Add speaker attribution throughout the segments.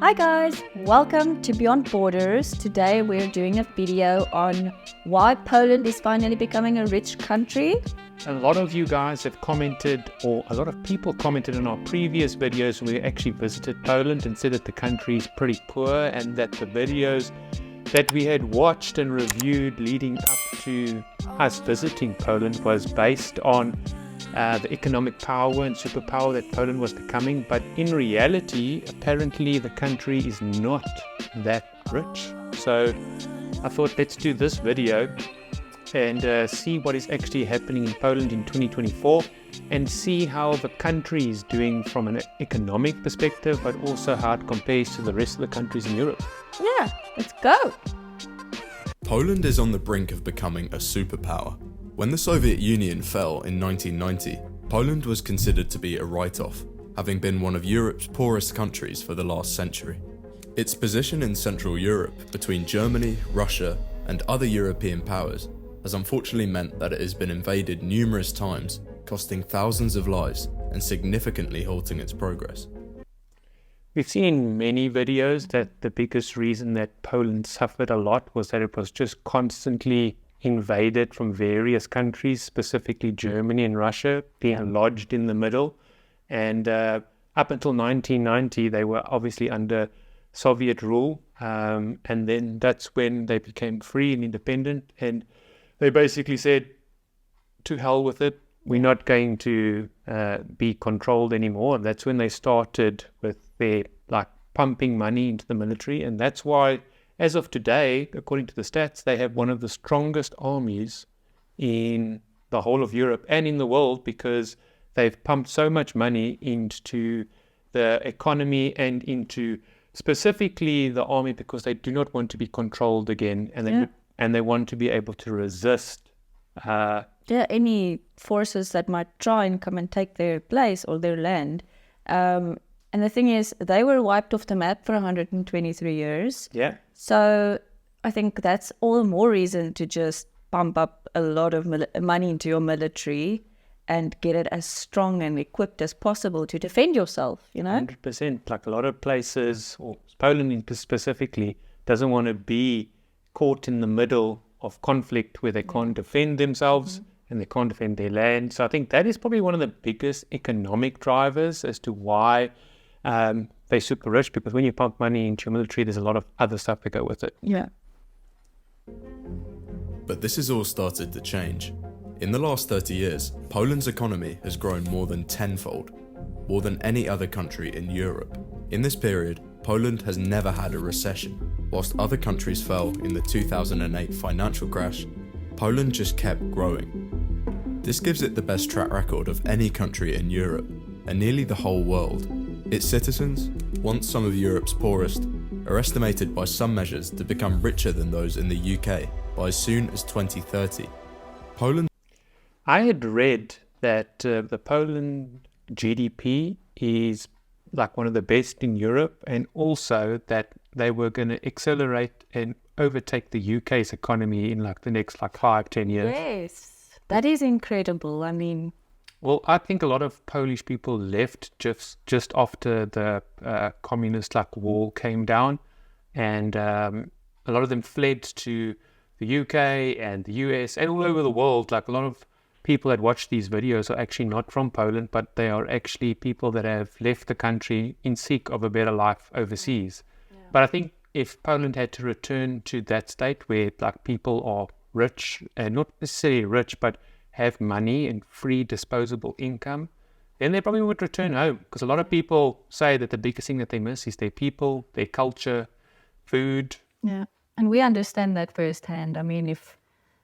Speaker 1: Hi guys, welcome to Beyond Borders. Today we're doing a video on why Poland is finally becoming a rich country.
Speaker 2: A lot of you guys have commented, or a lot of people commented on our previous videos when we actually visited Poland and said that the country is pretty poor and that the videos that we had watched and reviewed leading up to us visiting Poland was based on the economic power and superpower that Poland was becoming. But in reality, apparently the country is not that rich. So I thought, let's do this video and see what is actually happening in Poland in 2024 and see how the country is doing from an economic perspective, but also how it compares to the rest of the countries in Europe.
Speaker 1: Yeah, let's go.
Speaker 3: Poland is on the brink of becoming a superpower. When the Soviet Union fell in 1990, Poland was considered to be a write-off, having been one of Europe's poorest countries for the last century. Its position in Central Europe between Germany, Russia, and other European powers has unfortunately meant that it has been invaded numerous times, costing thousands of lives and significantly halting its progress.
Speaker 2: We've seen in many videos that the biggest reason that Poland suffered a lot was that it was just constantly invaded from various countries, specifically Germany and Russia, being lodged in the middle. And up until 1990, they were obviously under Soviet rule. And then that's when they became free and independent. And they basically said, to hell with it. We're not going to be controlled anymore. And that's when they started with their pumping money into the military. And that's why, as of today, according to the stats, they have one of the strongest armies in the whole of Europe and in the world, because they've pumped so much money into the economy and into specifically the army, because they do not want to be controlled again, and they want to be able to resist
Speaker 1: any forces that might try and come and take their place or their land. And the thing is, they were wiped off the map for 123 years.
Speaker 2: Yeah.
Speaker 1: So I think that's all the more reason to just pump up a lot of money into your military and get it as strong and equipped as possible to defend yourself,
Speaker 2: 100%. Like a lot of places, or Poland specifically, doesn't want to be caught in the middle of conflict where they can't defend themselves and they can't defend their land. So I think that is probably one of the biggest economic drivers as to why they're super rich, because when you pump money into your military, there's a lot of other stuff that go with it.
Speaker 1: Yeah.
Speaker 3: But this has all started to change. In the last 30 years, Poland's economy has grown more than tenfold, more than any other country in Europe. In this period, Poland has never had a recession. Whilst other countries fell in the 2008 financial crash, Poland just kept growing. This gives it the best track record of any country in Europe, and nearly the whole world. Its citizens, once some of Europe's poorest, are estimated by some measures to become richer than those in the UK by as soon as 2030.
Speaker 2: I had read that the Poland GDP is like one of the best in Europe, and also that they were going to accelerate and overtake the UK's economy in the next 5-10 years.
Speaker 1: Yes, that is incredible.
Speaker 2: Well, I think a lot of Polish people left just after the communist wall came down, and a lot of them fled to the UK and the US and all over the world. A lot of people that watch these videos are actually not from Poland, but they are actually people that have left the country in seek of a better life overseas. Yeah. But I think if Poland had to return to that state where people are rich, and not necessarily rich, but have money and free disposable income, then they probably would return home. Because a lot of people say that the biggest thing that they miss is their people, their culture, food.
Speaker 1: Yeah, and we understand that firsthand. If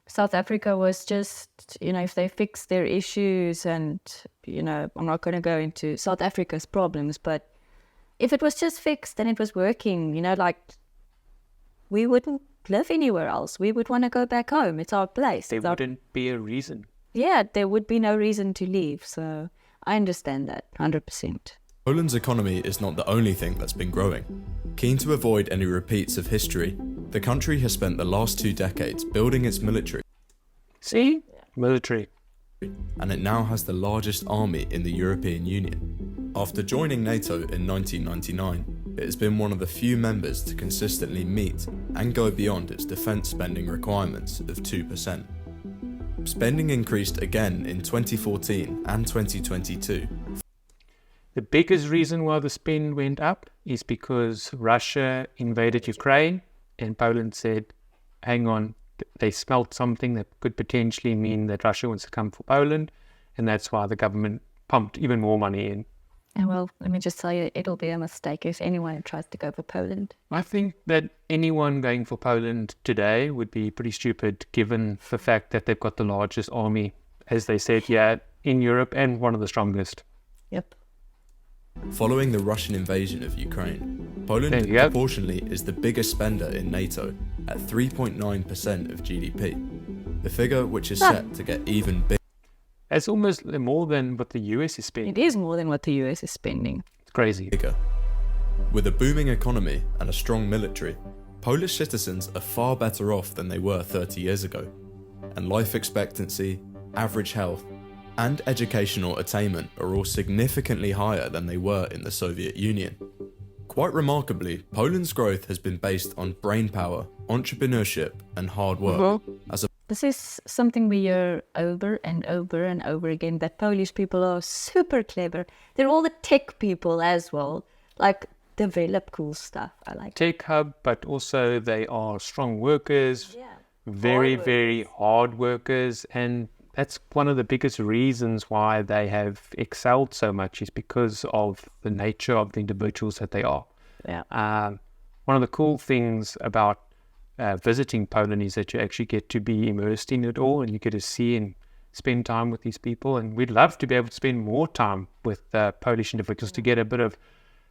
Speaker 1: South Africa was just, if they fixed their issues and, I'm not going to go into South Africa's problems, but if it was just fixed and it was working, we wouldn't live anywhere else. We would want to go back home. It's our place.
Speaker 2: There wouldn't be a reason.
Speaker 1: Yeah, there would be no reason to leave. So I understand that 100%.
Speaker 3: Poland's economy is not the only thing that's been growing. Keen to avoid any repeats of history, the country has spent the last 2 decades building its military.
Speaker 2: See? Military.
Speaker 3: And it now has the largest army in the European Union. After joining NATO in 1999, it has been one of the few members to consistently meet and go beyond its defence spending requirements of 2%. Spending increased again in 2014 and 2022.
Speaker 2: The biggest reason why the spend went up is because Russia invaded Ukraine and Poland said, hang on, they smelt something that could potentially mean that Russia wants to come for Poland, and that's why the government pumped even more money in.
Speaker 1: And well, let me just tell you, it'll be a mistake if anyone tries to go for Poland.
Speaker 2: I think that anyone going for Poland today would be pretty stupid given the fact that they've got the largest army, as they said, in Europe and one of the strongest.
Speaker 1: Yep.
Speaker 3: Following the Russian invasion of Ukraine, Poland proportionally is the biggest spender in NATO at 3.9% of GDP, the figure which is set to get even bigger.
Speaker 2: It's almost more than what the US is spending.
Speaker 1: It is more than what the US is spending.
Speaker 2: It's crazy.
Speaker 3: With a booming economy and a strong military, Polish citizens are far better off than they were 30 years ago, and life expectancy, average health, and educational attainment are all significantly higher than they were in the Soviet Union. Quite remarkably, Poland's growth has been based on brainpower, entrepreneurship, and hard work.
Speaker 1: This is something we hear over and over and over again, that Polish people are super clever. They're all the tech people as well, like develop cool stuff. I like
Speaker 2: tech hub, but also they are strong workers, very hard workers, and that's one of the biggest reasons why they have excelled so much is because of the nature of the individuals that they are. One of the cool things about visiting Poland is that you actually get to be immersed in it all, and you get to see and spend time with these people. And we'd love to be able to spend more time with Polish individuals to get a bit of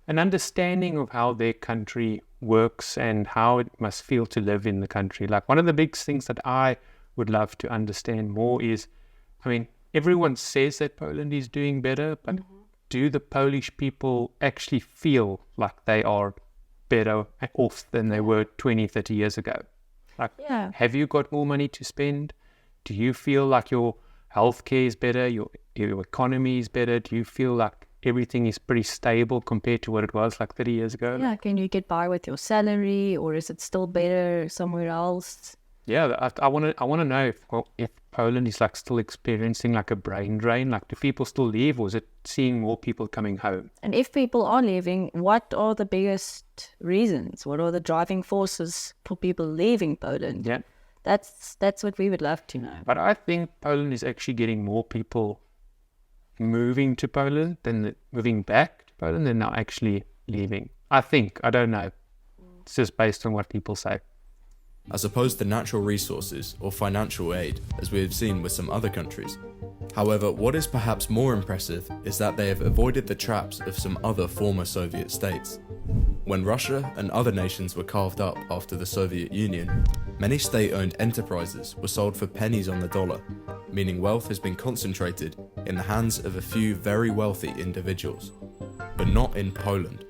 Speaker 2: an understanding of how their country works and how it must feel to live in the country. Like, one of the big things that I would love to understand more is, I mean, everyone says that Poland is doing better, but do the Polish people actually feel like they are better off than they were 20, 30 years ago? Like, have you got more money to spend? Do you feel like your healthcare is better, your economy is better? Do you feel like everything is pretty stable compared to what it was like 30 years ago?
Speaker 1: Yeah, can you get by with your salary, or is it still better somewhere else?
Speaker 2: Yeah, I want to know if Poland is like still experiencing like a brain drain. Like, do people still leave, or is it seeing more people coming home?
Speaker 1: And if people are leaving, what are the biggest reasons? What are the driving forces for people leaving Poland?
Speaker 2: Yeah,
Speaker 1: that's what we would love to know.
Speaker 2: But I think Poland is actually getting more people moving to Poland than moving back to Poland than now actually leaving. I think, I don't know. It's just based on what people say.
Speaker 3: As opposed to natural resources or financial aid, as we have seen with some other countries. However, what is perhaps more impressive is that they have avoided the traps of some other former Soviet states. When Russia and other nations were carved up after the Soviet Union, many state-owned enterprises were sold for pennies on the dollar, meaning wealth has been concentrated in the hands of a few very wealthy individuals. But not in Poland.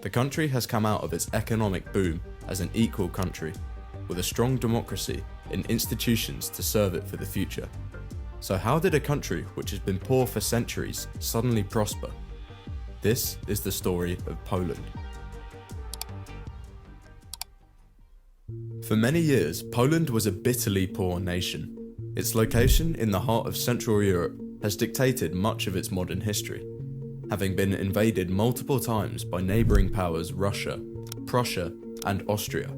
Speaker 3: The country has come out of its economic boom as an equal country, with a strong democracy and institutions to serve it for the future. So how did a country which has been poor for centuries suddenly prosper? This is the story of Poland. For many years, Poland was a bitterly poor nation. Its location in the heart of Central Europe has dictated much of its modern history, having been invaded multiple times by neighbouring powers Russia, Prussia, and Austria.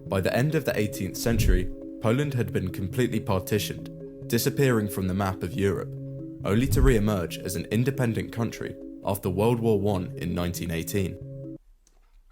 Speaker 3: By the end of the 18th century, Poland had been completely partitioned, disappearing from the map of Europe, only to re-emerge as an independent country after World War I in 1918.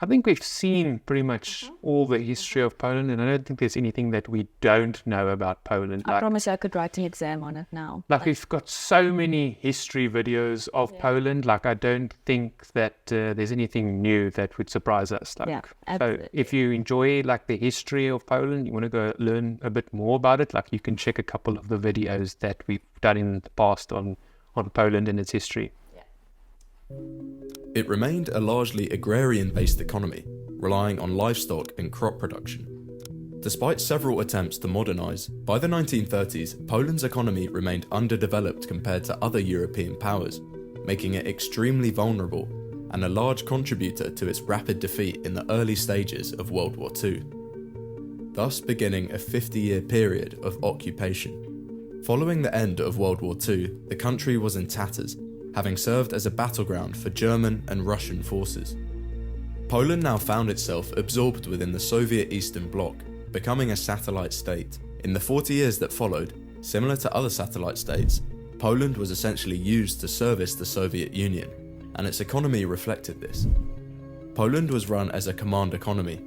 Speaker 2: I think we've seen pretty much all the history of Poland, and I don't think there's anything that we don't know about Poland.
Speaker 1: I promise you I could write an exam on it now.
Speaker 2: Like, we've got so many history videos of Poland. Like, I don't think that there's anything new that would surprise us. Like, so if you enjoy like the history of Poland, you want to go learn a bit more about it, like, you can check a couple of the videos that we've done in the past on Poland and its history.
Speaker 3: It remained a largely agrarian-based economy, relying on livestock and crop production. Despite several attempts to modernise, by the 1930s, Poland's economy remained underdeveloped compared to other European powers, making it extremely vulnerable and a large contributor to its rapid defeat in the early stages of World War II, thus beginning a 50-year period of occupation. Following the end of World War II, the country was in tatters, having served as a battleground for German and Russian forces. Poland now found itself absorbed within the Soviet Eastern Bloc, becoming a satellite state. In the 40 years that followed, similar to other satellite states, Poland was essentially used to service the Soviet Union, and its economy reflected this. Poland was run as a command economy,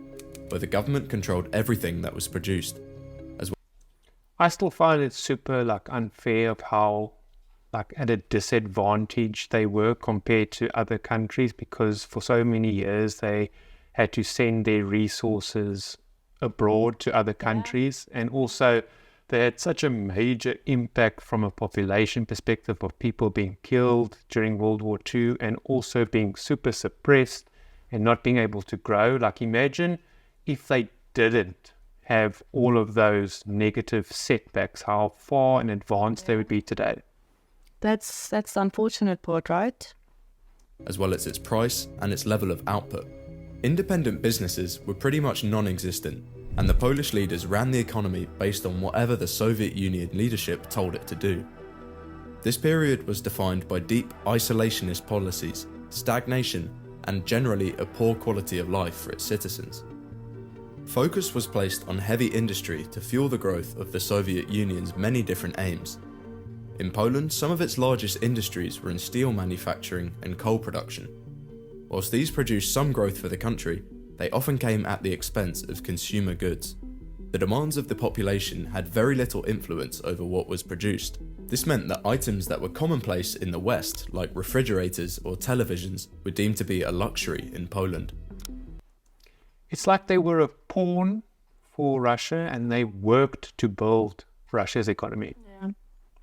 Speaker 3: where the government controlled everything that was produced.
Speaker 2: I still find it super unfair of how at a disadvantage they were compared to other countries, because for so many years they had to send their resources abroad to other countries, and also they had such a major impact from a population perspective of people being killed during World War II and also being super suppressed and not being able to grow. Imagine if they didn't have all of those negative setbacks, how far in advance they would be today.
Speaker 1: That's the unfortunate part, right?
Speaker 3: As well as its price and its level of output. Independent businesses were pretty much non-existent, and the Polish leaders ran the economy based on whatever the Soviet Union leadership told it to do. This period was defined by deep isolationist policies, stagnation, and generally a poor quality of life for its citizens. Focus was placed on heavy industry to fuel the growth of the Soviet Union's many different aims. In Poland, some of its largest industries were in steel manufacturing and coal production. Whilst these produced some growth for the country, they often came at the expense of consumer goods. The demands of the population had very little influence over what was produced. This meant that items that were commonplace in the West, like refrigerators or televisions, were deemed to be a luxury in Poland.
Speaker 2: It's like they were a pawn for Russia and they worked to build Russia's economy.
Speaker 1: Yeah.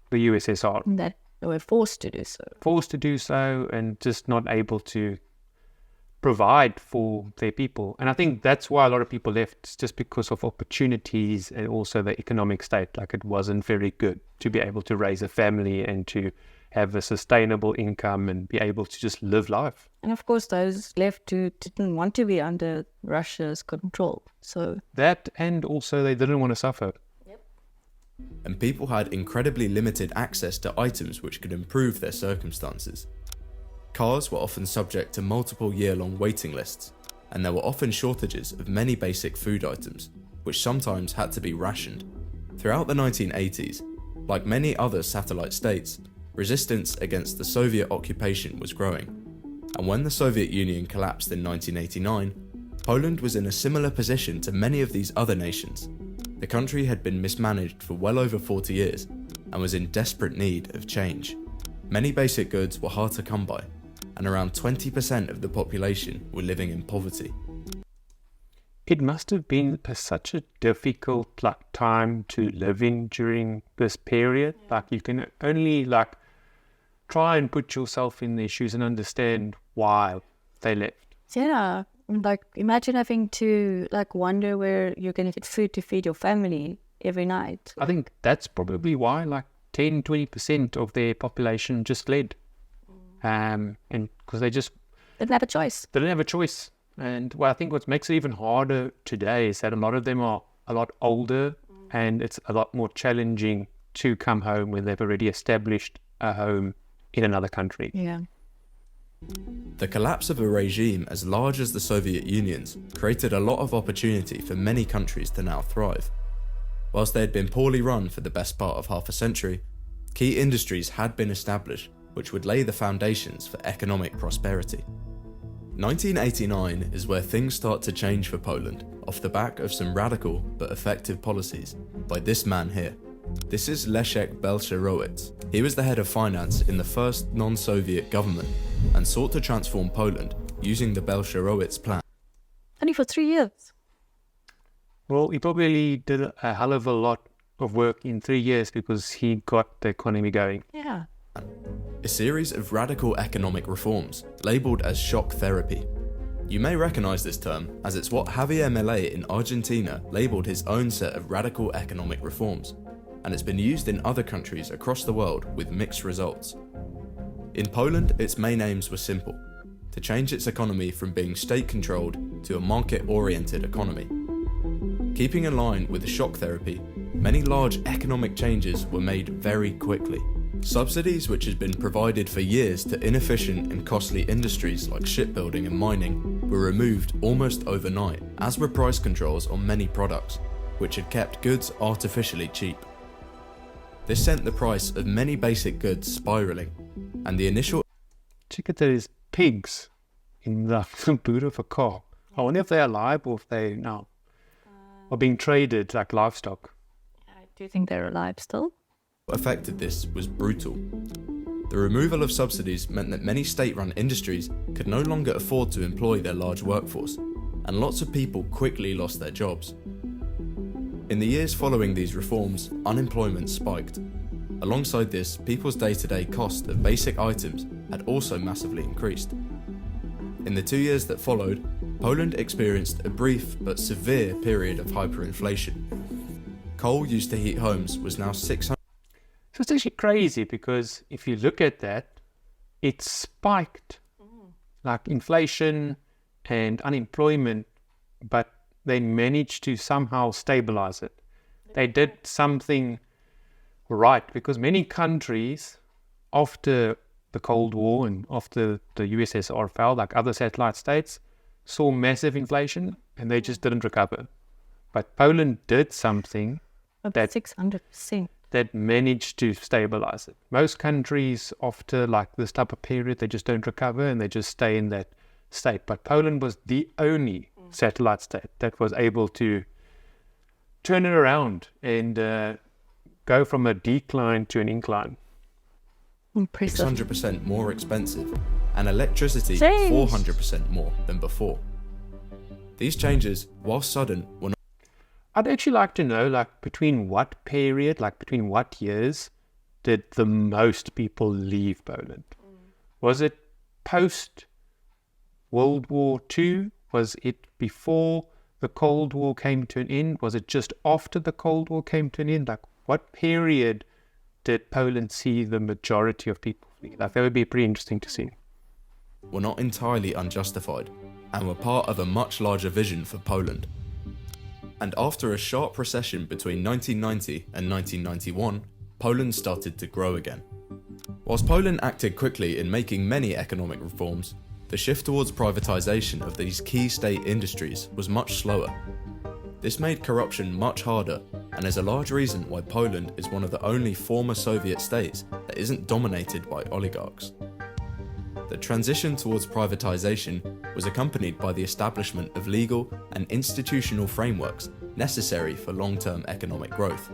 Speaker 2: The USSR.
Speaker 1: That they were forced to do so.
Speaker 2: Forced to do so and just not able to provide for their people. And I think that's why a lot of people left. It's just because of opportunities and also the economic state. It wasn't very good to be able to raise a family and to have a sustainable income and be able to just live life.
Speaker 1: And of course, those left who didn't want to be under Russia's control. So
Speaker 2: that, and also they didn't want to suffer.
Speaker 3: And people had incredibly limited access to items which could improve their circumstances. Cars were often subject to multiple year-long waiting lists, and there were often shortages of many basic food items, which sometimes had to be rationed. Throughout the 1980s, like many other satellite states, resistance against the Soviet occupation was growing, and when the Soviet Union collapsed in 1989, Poland was in a similar position to many of these other nations. The country had been mismanaged for well over 40 years and was in desperate need of change. Many basic goods were hard to come by, and around 20% of the population were living in poverty.
Speaker 2: It must have been such a difficult time to live in during this period. You can only try and put yourself in their shoes and understand why they left.
Speaker 1: yeah, imagine having to wonder where you're going to get food to feed your family every night.
Speaker 2: I think that's probably why 10-20% of their population just fled. And because they just
Speaker 1: Didn't have a choice.
Speaker 2: They didn't have a choice. And I think what makes it even harder today is that a lot of them are a lot older, and it's a lot more challenging to come home when they've already established a home in another country.
Speaker 1: Yeah.
Speaker 3: The collapse of a regime as large as the Soviet Union's created a lot of opportunity for many countries to now thrive. Whilst they had been poorly run for the best part of half a century, key industries had been established which would lay the foundations for economic prosperity. 1989 is where things start to change for Poland off the back of some radical but effective policies by this man here. This is Leszek Balcerowicz. He was the head of finance in the first non-Soviet government and sought to transform Poland using the Balcerowicz plan.
Speaker 1: Only for 3 years.
Speaker 2: Well, he probably did a hell of a lot of work in 3 years because he got the economy going.
Speaker 1: Yeah.
Speaker 3: A series of radical economic reforms, labelled as shock therapy. You may recognise this term as it's what Javier Milei in Argentina labelled his own set of radical economic reforms, and it's been used in other countries across the world with mixed results. In Poland, its main aims were simple: to change its economy from being state-controlled to a market-oriented economy. Keeping in line with the shock therapy, many large economic changes were made very quickly. Subsidies which had been provided for years to inefficient and costly industries like shipbuilding and mining were removed almost overnight, as were price controls on many products, which had kept goods artificially cheap. This sent the price of many basic goods spiralling, and the initial...
Speaker 2: Check it, there is pigs in the boot of a car. I wonder if they're alive or if they now are being traded like livestock.
Speaker 1: I do think they're alive still.
Speaker 3: affected this was brutal. The removal of subsidies meant that many state-run industries could no longer afford to employ their large workforce, and lots of people quickly lost their jobs. In the years following these reforms, unemployment spiked. Alongside this, people's day-to-day cost of basic items had also massively increased. In the 2 years that followed, Poland experienced a brief but severe period of hyperinflation. Coal used to heat homes was now 600.
Speaker 2: So it's actually crazy because if you look at that, it spiked like inflation and unemployment, but they managed to somehow stabilize it. They did something right because many countries after the Cold War and after the USSR fell, like other satellite states, saw massive inflation and they just didn't recover. But Poland did something
Speaker 1: About 600%.
Speaker 2: that managed to stabilize it. Most countries after like this type of period, they just don't recover and they just stay in that state. But Poland was the only satellite state that was able to turn it around and go from a decline to an incline.
Speaker 1: Impressive.
Speaker 3: 600% more expensive, and electricity
Speaker 1: Change.
Speaker 3: 400% more than before. These changes, while sudden, were not.
Speaker 2: I'd actually like to know, like, between what period, like between what years did the most people leave Poland? Was it post World War II? Was it before the Cold War came to an end? Was it just after the Cold War came to an end? Like, what period did Poland see the majority of people flee? Like, that would be pretty interesting to see.
Speaker 3: were not entirely unjustified, and were part of a much larger vision for Poland. And after a sharp recession between 1990 and 1991, Poland started to grow again. Whilst Poland acted quickly in making many economic reforms, the shift towards privatization of these key state industries was much slower. This made corruption much harder, and is a large reason why Poland is one of the only former Soviet states that isn't dominated by oligarchs. The transition towards privatization was accompanied by the establishment of legal and institutional frameworks necessary for long-term economic growth.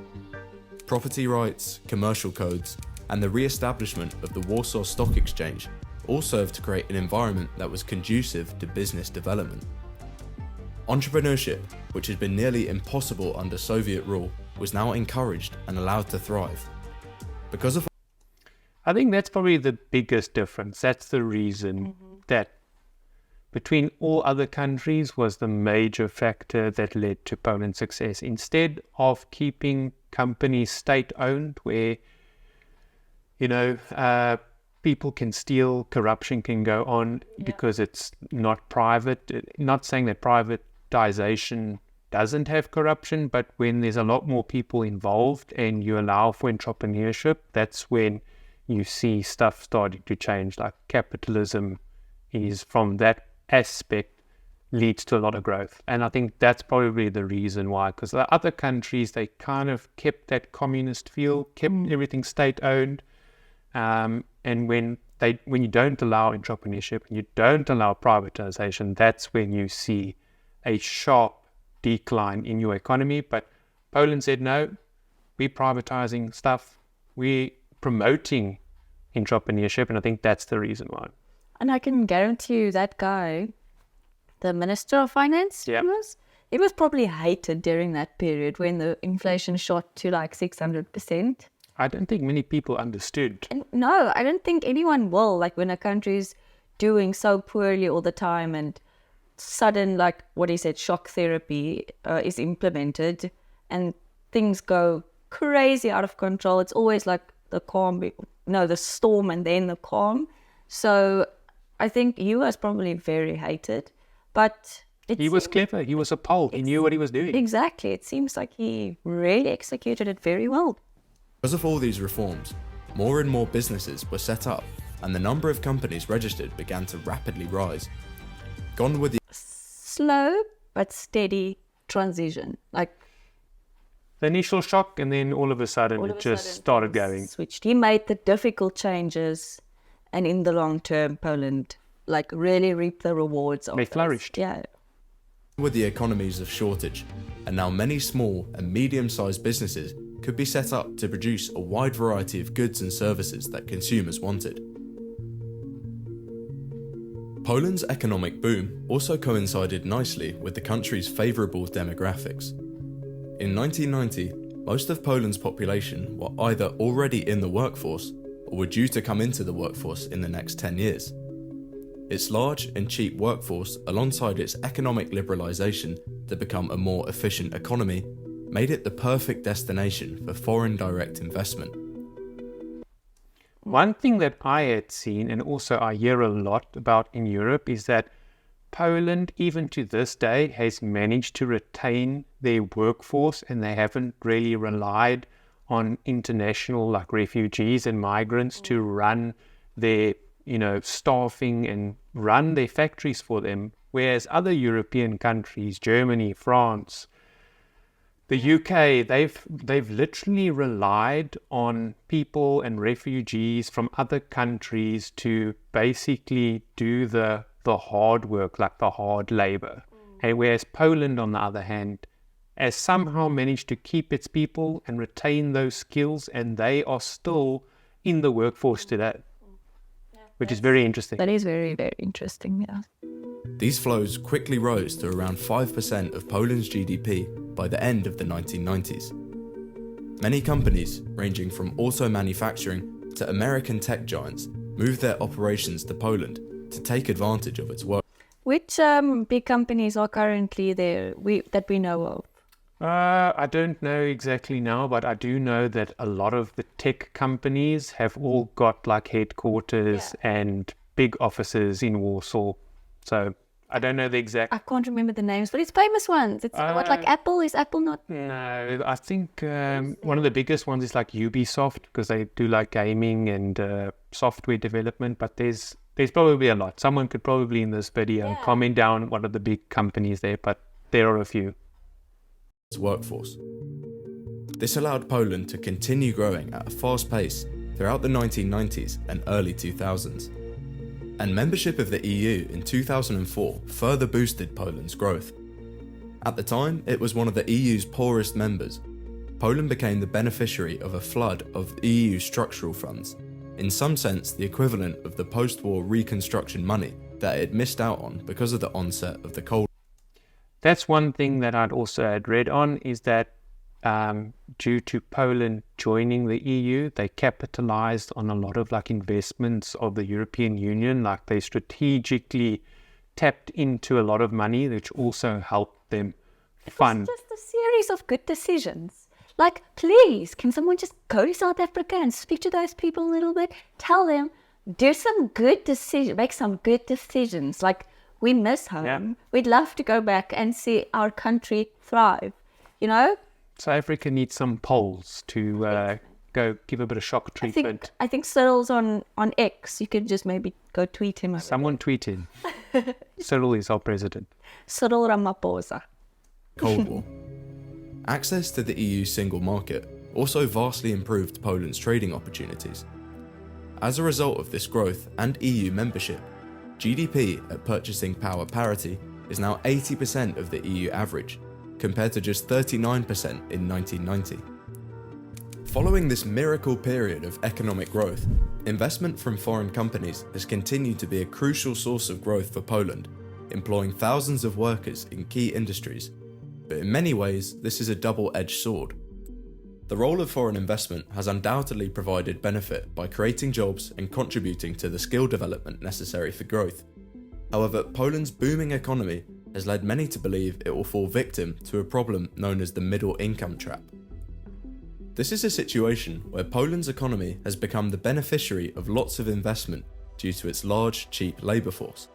Speaker 3: Property rights, commercial codes, and the re-establishment of the Warsaw Stock Exchange all served to create an environment that was conducive to business development. Entrepreneurship, which had been nearly impossible under Soviet rule, was now encouraged and allowed to thrive. Because of
Speaker 2: I think that's probably the biggest difference. That's the reason that between all other countries was the major factor that led to Poland's success. Instead of keeping companies state-owned where, people can steal, corruption can go on because it's not private. Not saying that privatization doesn't have corruption, but when there's a lot more people involved and you allow for entrepreneurship, that's when you see stuff starting to change. Like capitalism is, from that aspect, leads to a lot of growth. And I think that's probably the reason why, because the other countries, they kind of kept that communist feel, kept everything state-owned. And when you don't allow entrepreneurship and you don't allow privatization, that's when you see a sharp decline in your economy. But Poland said, no, we're privatizing stuff. We're promoting entrepreneurship, and I think that's the reason why.
Speaker 1: And I can guarantee you that guy, the Minister of Finance, he was probably hated during that period when the inflation shot to like 600%.
Speaker 2: I don't think many people understood.
Speaker 1: And no, I don't think anyone will. Like when a country's doing so poorly all the time and sudden, like what he said, shock therapy is implemented and things go crazy out of control. It's always like the storm and then the calm. So I think he was probably very hated, but
Speaker 2: He was clever. He was a Pole. He knew what he was doing.
Speaker 1: Exactly. It seems like he really executed it very well.
Speaker 3: Because of all these reforms, more and more businesses were set up, and the number of companies registered began to rapidly rise. Gone were the
Speaker 1: Slow but steady transition. Like
Speaker 2: The initial shock, and then all of a sudden it just started going.
Speaker 1: switched. He made the difficult changes, and in the long term, Poland like really reaped the rewards of
Speaker 2: They
Speaker 1: those.
Speaker 2: flourished.
Speaker 1: Yeah.
Speaker 3: were the economies of shortage, and now many small and medium-sized businesses could be set up to produce a wide variety of goods and services that consumers wanted. Poland's economic boom also coincided nicely with the country's favourable demographics. In 1990, most of Poland's population were either already in the workforce or were due to come into the workforce in the next 10 years. Its large and cheap workforce, alongside its economic liberalisation to become a more efficient economy, made it the perfect destination for foreign direct investment.
Speaker 2: One thing that I had seen, and also I hear a lot about in Europe, is that Poland, even to this day, has managed to retain their workforce, and they haven't really relied on international like refugees and migrants to run their staffing and run their factories for them, whereas other European countries, Germany, France, the UK, they've literally relied on people and refugees from other countries to basically do the hard work, like the hard labor. And whereas Poland, on the other hand, has somehow managed to keep its people and retain those skills, and they are still in the workforce today, which is very interesting.
Speaker 1: That is very, very interesting, yeah.
Speaker 3: These flows quickly rose to around 5% of Poland's GDP by the end of the 1990s. Many companies, ranging from auto manufacturing to American tech giants, moved their operations to Poland to take advantage of its work.
Speaker 1: Which big companies are currently there that we know of?
Speaker 2: I don't know exactly now, but I do know that a lot of the tech companies have all got like headquarters and big offices in Warsaw. So I don't know the exact.
Speaker 1: I can't remember the names, but it's famous ones. It's like Apple? Is Apple not?
Speaker 2: No, I think one of the biggest ones is like Ubisoft, because they do like gaming and software development. But there's probably a lot. Someone could probably in this video comment down one of the big companies there, but there are a few.
Speaker 3: Workforce. This allowed Poland to continue growing at a fast pace throughout the 1990s and early 2000s. And membership of the EU in 2004 further boosted Poland's growth. At the time, it was one of the EU's poorest members. Poland became the beneficiary of a flood of EU structural funds, in some sense the equivalent of the post-war reconstruction money that it missed out on because of the onset of the Cold War.
Speaker 2: That's one thing that I'd also had read on, is that due to Poland joining the EU, they capitalized on a lot of like investments of the European Union. Like they strategically tapped into a lot of money, which also helped them fund.
Speaker 1: It's just a series of good decisions. Like, please, can someone just go to South Africa and speak to those people a little bit? Tell them, do some good decisions, make some good decisions. Like, we miss home.
Speaker 2: Yeah.
Speaker 1: We'd love to go back and see our country thrive,
Speaker 2: South Africa needs some Poles to go give a bit of shock treatment.
Speaker 1: I think Cyril's on X. You could just maybe go tweet him.
Speaker 2: Someone tweeted. Cyril is our president.
Speaker 1: Cyril Ramaphosa.
Speaker 3: Cold War. Access to the EU single market also vastly improved Poland's trading opportunities. As a result of this growth and EU membership, GDP at purchasing power parity is now 80% of the EU average, compared to just 39% in 1990. Following this miracle period of economic growth, investment from foreign companies has continued to be a crucial source of growth for Poland, employing thousands of workers in key industries. But in many ways, this is a double-edged sword. The role of foreign investment has undoubtedly provided benefit by creating jobs and contributing to the skill development necessary for growth. However, Poland's booming economy has led many to believe it will fall victim to a problem known as the middle income trap. This is a situation where Poland's economy has become the beneficiary of lots of investment, due to its large, cheap labour force.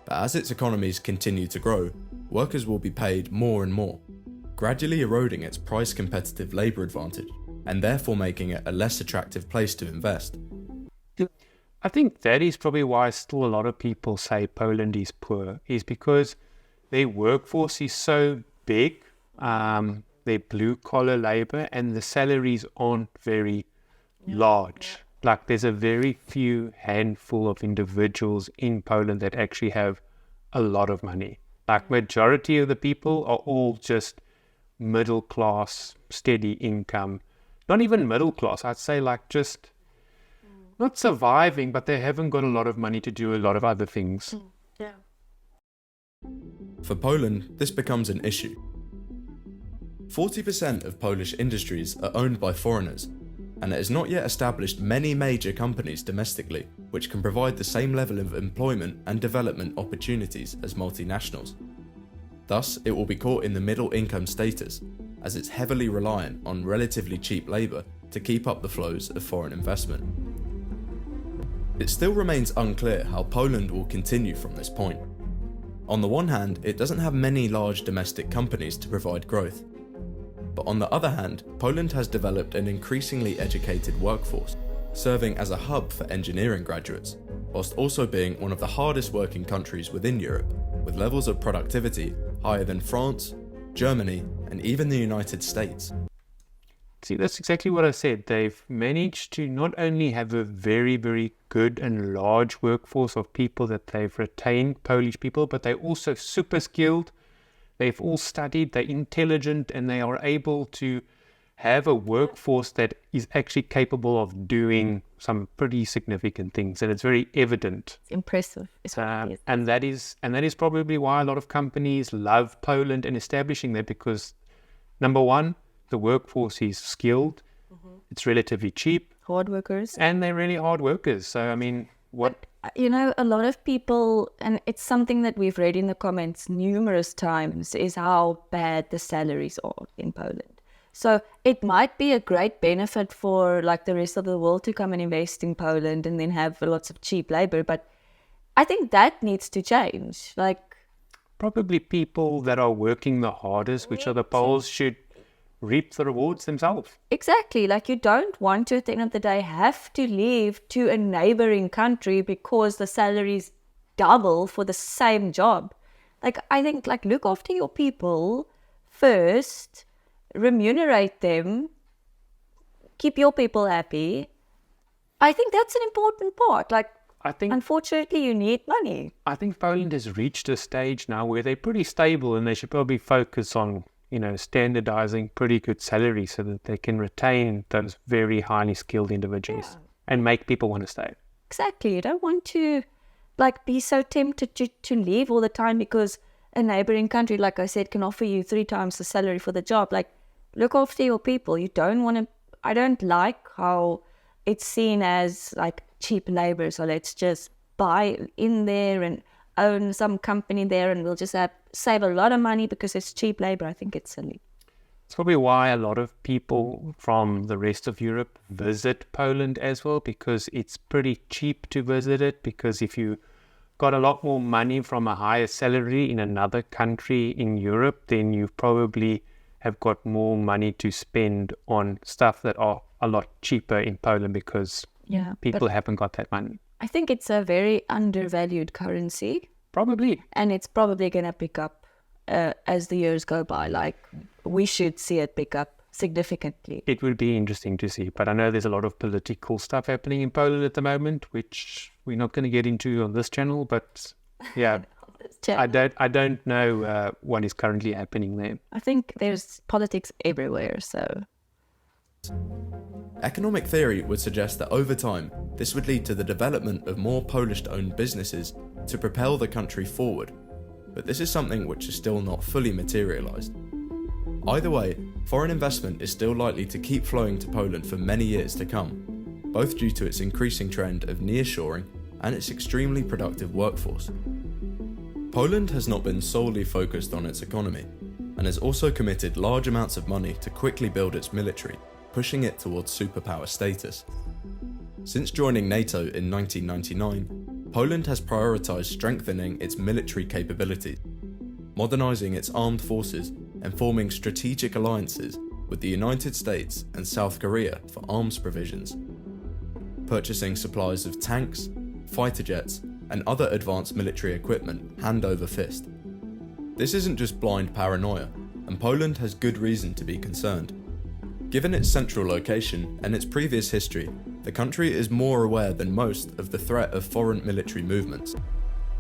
Speaker 3: But as its economies continue to grow, workers will be paid more and more, gradually eroding its price competitive labour advantage, and therefore making it a less attractive place to invest.
Speaker 2: I think that is probably why still a lot of people say Poland is poor, is because their workforce is so big, their blue-collar labor, and the salaries aren't very large. Like there's a very few handful of individuals in Poland that actually have a lot of money. Like majority of the people are all just middle class, steady income. Not even middle class, I'd say like just not surviving, but they haven't got a lot of money to do a lot of other things.
Speaker 1: Yeah.
Speaker 3: For Poland, this becomes an issue. 40% of Polish industries are owned by foreigners, and it has not yet established many major companies domestically which can provide the same level of employment and development opportunities as multinationals. Thus, it will be caught in the middle income status, as it's heavily reliant on relatively cheap labour to keep up the flows of foreign investment. It still remains unclear how Poland will continue from this point. On the one hand, it doesn't have many large domestic companies to provide growth. But on the other hand, Poland has developed an increasingly educated workforce, serving as a hub for engineering graduates, whilst also being one of the hardest working countries within Europe, with levels of productivity higher than France, Germany, and even the United States.
Speaker 2: See, that's exactly what I said. They've managed to not only have a very, very good and large workforce of people that they've retained, Polish people, but they're also super skilled. They've all studied, they're intelligent, and they are able to have a workforce that is actually capable of doing some pretty significant things, and it's very evident.
Speaker 1: It's impressive.
Speaker 2: And that is probably why a lot of companies love Poland and establishing there, because number one, the workforce is skilled, it's relatively cheap.
Speaker 1: Hard workers.
Speaker 2: And they're really hard workers. So, I mean, what...
Speaker 1: You know, a lot of people, and it's something that we've read in the comments numerous times, is how bad the salaries are in Poland. So it might be a great benefit for like the rest of the world to come and invest in Poland and then have lots of cheap labor. But I think that needs to change. Like,
Speaker 2: probably people that are working the hardest, which are the Poles, should reap the rewards themselves.
Speaker 1: Exactly. Like, you don't want to, at the end of the day, have to leave to a neighboring country because the salaries double for the same job. Like, I think, like, look after your people first, remunerate them, keep your people happy. I think that's an important part. Like,
Speaker 2: I think,
Speaker 1: unfortunately, you need money.
Speaker 2: I think Poland has reached a stage now where they're pretty stable, and they should probably focus on, you know, standardizing pretty good salaries so that they can retain those very highly skilled individuals and make people want to stay.
Speaker 1: Exactly. You don't want to, like, be so tempted to leave all the time because a neighboring country, like I said, can offer you 3 times the salary for the job. Like, look after your people. You don't want to, I don't like how it's seen as, like, cheap labor. So let's just buy in there and own some company there and we'll just save a lot of money because it's cheap labor. I think it's silly.
Speaker 2: It's probably why a lot of people from the rest of Europe visit Poland as well, because it's pretty cheap to visit it. Because if you got a lot more money from a higher salary in another country in Europe, then you probably have got more money to spend on stuff that are a lot cheaper in Poland because people haven't got that money.
Speaker 1: I think it's a very undervalued currency.
Speaker 2: Probably.
Speaker 1: And it's probably going to pick up as the years go by. Like, we should see it pick up significantly.
Speaker 2: It would be interesting to see. But I know there's a lot of political stuff happening in Poland at the moment, which we're not going to get into on this channel. But yeah, I don't know what is currently happening there.
Speaker 1: I think there's politics everywhere, so...
Speaker 3: Economic theory would suggest that over time, this would lead to the development of more Polish-owned businesses to propel the country forward, but this is something which is still not fully materialised. Either way, foreign investment is still likely to keep flowing to Poland for many years to come, both due to its increasing trend of nearshoring and its extremely productive workforce. Poland has not been solely focused on its economy, and has also committed large amounts of money to quickly build its military, pushing it towards superpower status. Since joining NATO in 1999, Poland has prioritized strengthening its military capabilities, modernizing its armed forces, and forming strategic alliances with the United States and South Korea for arms provisions, purchasing supplies of tanks, fighter jets, and other advanced military equipment hand over fist. This isn't just blind paranoia, and Poland has good reason to be concerned. Given its central location and its previous history, the country is more aware than most of the threat of foreign military movements.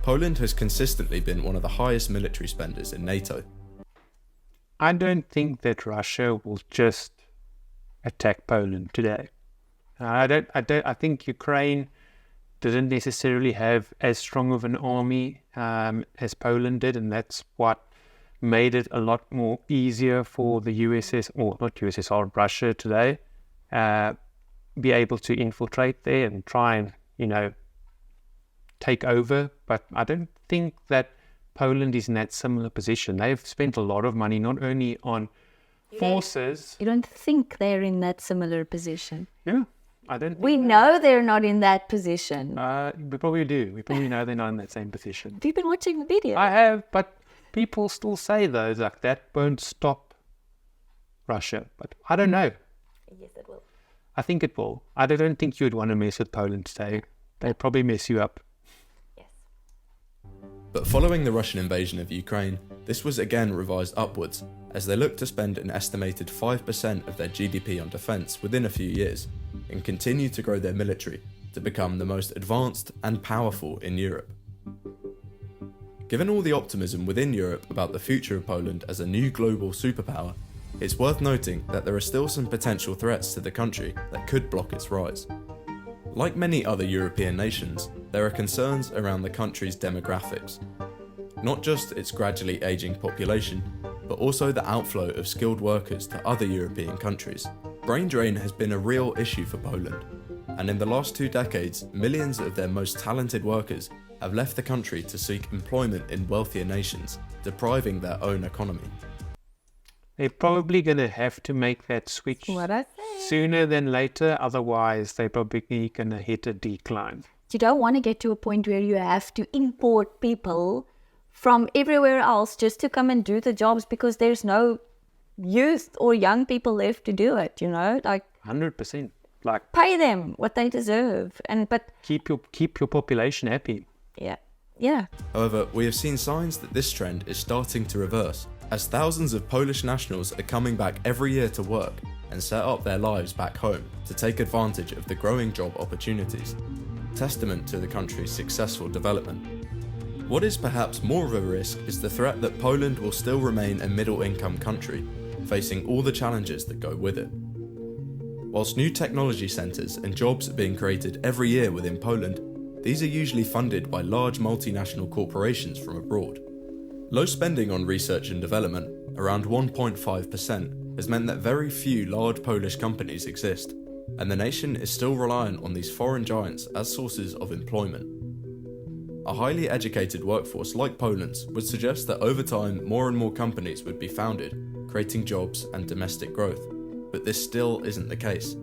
Speaker 3: Poland has consistently been one of the highest military spenders in NATO.
Speaker 2: I don't think that Russia will just attack Poland today. I think Ukraine didn't necessarily have as strong of an army as Poland did, and that's what made it a lot more easier for the Russia today, be able to infiltrate there and try and, take over. But I don't think that Poland is in that similar position. They've spent a lot of money not only on forces.
Speaker 1: You don't think they're in that similar position?
Speaker 2: Yeah, I don't think
Speaker 1: We know they're not in that position.
Speaker 2: we probably do. We probably know they're not in that same position.
Speaker 1: Have you been watching the video?
Speaker 2: I have, but people still say though like that won't stop Russia. But I don't know.
Speaker 1: Yes, it will.
Speaker 2: I think it will. I don't think you'd want to mess with Poland today. They'd probably mess you up.
Speaker 1: Yes.
Speaker 3: But following the Russian invasion of Ukraine, this was again revised upwards, as they look to spend an estimated 5% of their GDP on defence within a few years, and continue to grow their military to become the most advanced and powerful in Europe. Given all the optimism within Europe about the future of Poland as a new global superpower, it's worth noting that there are still some potential threats to the country that could block its rise. Like many other European nations, there are concerns around the country's demographics. Not just its gradually ageing population, but also the outflow of skilled workers to other European countries. Brain drain has been a real issue for Poland, and in the last 2 decades, millions of their most talented workers have left the country to seek employment in wealthier nations, depriving their own economy.
Speaker 2: They're probably going to have to make that switch
Speaker 1: What I say.
Speaker 2: sooner than later, otherwise they're probably going to hit a decline.
Speaker 1: You don't want to get to a point where you have to import people from everywhere else just to come and do the jobs because there's no youth or young people left to do it, like
Speaker 2: 100%. Like,
Speaker 1: pay them what they deserve. But
Speaker 2: keep your population happy.
Speaker 1: yeah.
Speaker 3: However, we have seen signs that this trend is starting to reverse, as thousands of Polish nationals are coming back every year to work and set up their lives back home to take advantage of the growing job opportunities, testament to the country's successful development. What is perhaps more of a risk is the threat that Poland will still remain a middle-income country, facing all the challenges that go with it. Whilst new technology centres and jobs are being created every year within Poland, these are usually funded by large multinational corporations from abroad. Low spending on research and development, around 1.5%, has meant that very few large Polish companies exist, and the nation is still reliant on these foreign giants as sources of employment. A highly educated workforce like Poland's would suggest that over time more and more companies would be founded, creating jobs and domestic growth, but this still isn't the case.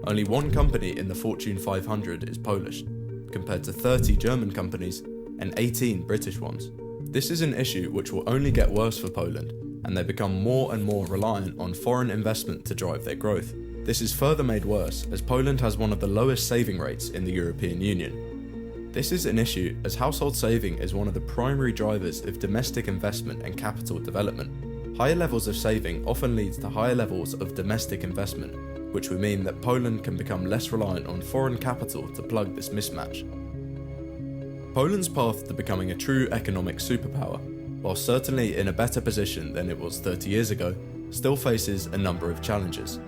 Speaker 3: Only one company in the Fortune 500 is Polish, compared to 30 German companies and 18 British ones. This is an issue which will only get worse for Poland, and they become more and more reliant on foreign investment to drive their growth. This is further made worse as Poland has one of the lowest saving rates in the European Union. This is an issue as household saving is one of the primary drivers of domestic investment and capital development. Higher levels of saving often leads to higher levels of domestic investment, which would mean that Poland can become less reliant on foreign capital to plug this mismatch. Poland's path to becoming a true economic superpower, while certainly in a better position than it was 30 years ago, still faces a number of challenges.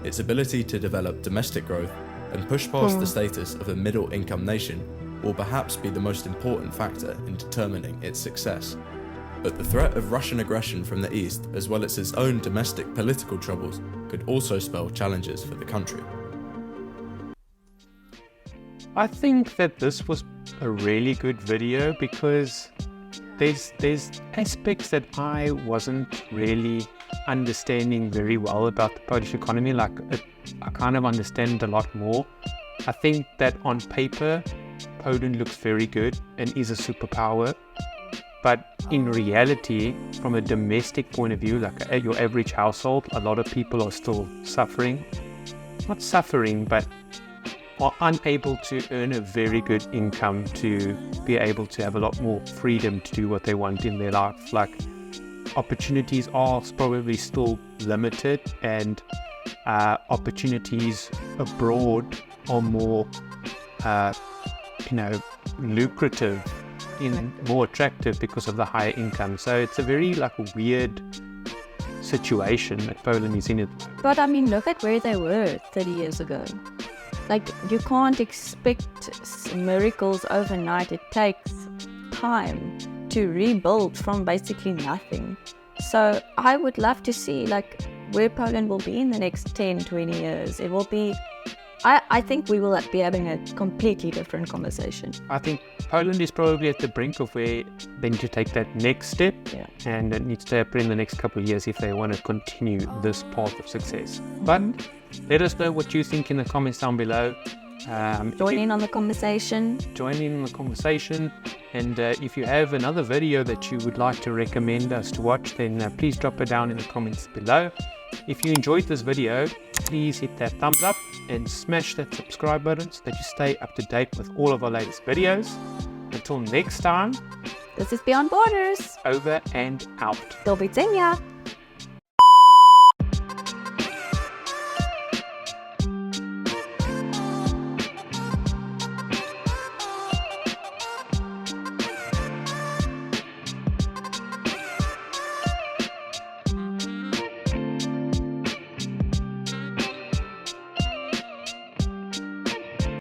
Speaker 3: Its ability to develop domestic growth and push past the status of a middle-income nation will perhaps be the most important factor in determining its success. But the threat of Russian aggression from the east, as well as its own domestic political troubles, could also spell challenges for the country.
Speaker 2: I think that this was a really good video because there's aspects that I wasn't really understanding very well about the Polish economy. I kind of understand a lot more I think that on paper, Poland looks very good and is a superpower. But in reality, from a domestic point of view, like your average household, a lot of people are still suffering. Not suffering, but are unable to earn a very good income to be able to have a lot more freedom to do what they want in their life. Like, opportunities are probably still limited, and opportunities abroad are more, lucrative, more attractive because of the higher income. So it's a very weird situation that Poland is in it.
Speaker 1: But I mean, look at where they were 30 years ago. Like, you can't expect miracles overnight. It takes time to rebuild from basically nothing. So I would love to see where Poland will be in the next 10, 20 years. It will be, I think we will be having a completely different conversation.
Speaker 2: I think Poland is probably at the brink of where they need to take that next step, and it needs to happen in the next couple of years if they want to continue this path of success. But let us know what you think in the comments down below.
Speaker 1: Join in on the conversation.
Speaker 2: And if you have another video that you would like to recommend us to watch, then please drop it down in the comments below. If you enjoyed this video, please hit that thumbs up and smash that subscribe button so that you stay up to date with all of our latest videos. Until next time,
Speaker 1: This is Beyond Borders.
Speaker 2: over and out.
Speaker 1: Do widzenia.